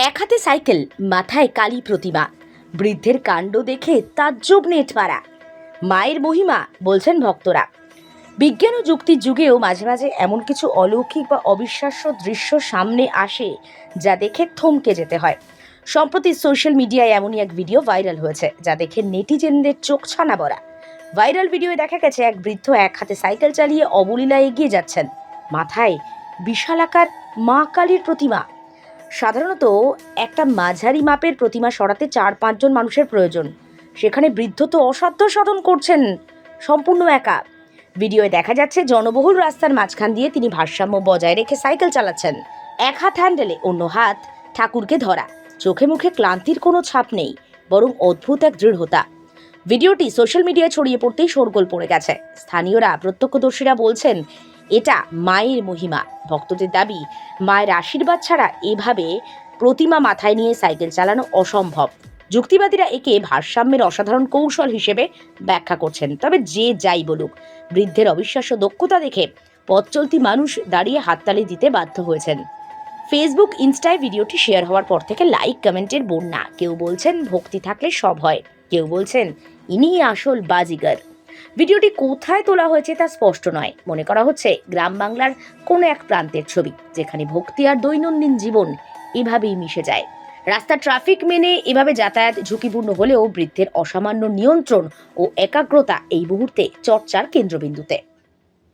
এক হাতে সাইকেল, মাথায় কালী প্রতিমা। বৃদ্ধের কাণ্ড দেখে তাজ্জব নেটপাড়া। মায়ের মহিমা বলছেন ভক্তরা। বিজ্ঞান ও যুক্তির যুগেও মাঝে মাঝে এমন কিছু অলৌকিক বা অবিশ্বাস্য দৃশ্য সামনে আসে যা দেখে থমকে যেতে হয়। সম্প্রতি সোশ্যাল মিডিয়ায় এমনই এক ভিডিও ভাইরাল হয়েছে যা দেখে নেটিজেনদের চোখ ছানা বড়া। ভাইরাল ভিডিওয়ে দেখা গেছে এক বৃদ্ধ এক হাতে সাইকেল চালিয়ে অবলীলায় এগিয়ে যাচ্ছেন, মাথায় বিশালাকার মা কালীর প্রতিমা। সাধারণত একটা মাঝারি মাপের প্রতিমা সরাতে 4-5 জন মানুষের প্রয়োজন, সেখানে বৃদ্ধ তো অসাধ্য সাধন করছেন সম্পূর্ণ একা। ভিডিওয়ে দেখা যাচ্ছে জনবহুল রাস্তার মাঝখান দিয়ে তিনি ভারসাম্য বজায় রেখে সাইকেল চালাচ্ছেন। এক হাত হ্যান্ডেলে, অন্য হাত ঠাকুরকে ধরা। চোখে মুখে ক্লান্তির কোনো ছাপ নেই, বরং অদ্ভুত এক দৃঢ়তা। ভিডিওটি সোশ্যাল মিডিয়ায় ছড়িয়ে পড়তেই শোরগোল পড়ে গেছে। স্থানীয়রা, প্রত্যক্ষদর্শীরা বলছেন এটা মায়ের মহিমা। ভক্তদের দাবি, মায়ের আশীর্বাদ ছাড়া এভাবে প্রতিমা মাথায় নিয়ে সাইকেল চালানো অসম্ভব। যুক্তিবাদীরা একে ভারসাম্যের অসাধারণ কৌশল হিসেবে ব্যাখ্যা করছেন। তবে যে যাই বলুক, বৃদ্ধের অবিশ্বাস্য দক্ষতা দেখে পথ চলতি মানুষ দাঁড়িয়ে হাততালি দিতে বাধ্য হয়েছেন। ফেসবুক, ইনস্টায় ভিডিওটি শেয়ার হওয়ার পর থেকে লাইক কমেন্টের বন্যা। কেউ বলছেন ভক্তি থাকলে সব হয়, কেউ বলছেন ইনিই আসল বাজিগার। ভিডিওটি কোথায় তোলা হয়েছে তা স্পষ্ট নয়। মনে করা হচ্ছে গ্রাম বাংলার কোনো এক প্রান্তের ছবি, যেখানে ভক্তি আর দৈনন্দিন জীবন এভাবেই মিশে যায়। রাস্তার ট্রাফিক মেনে এভাবে যাতায়াত ঝুঁকিপূর্ণ হলেও বৃদ্ধের অসামান্য নিয়ন্ত্রণ ও একাগ্রতা এই মুহূর্তে চর্চার কেন্দ্রবিন্দুতে।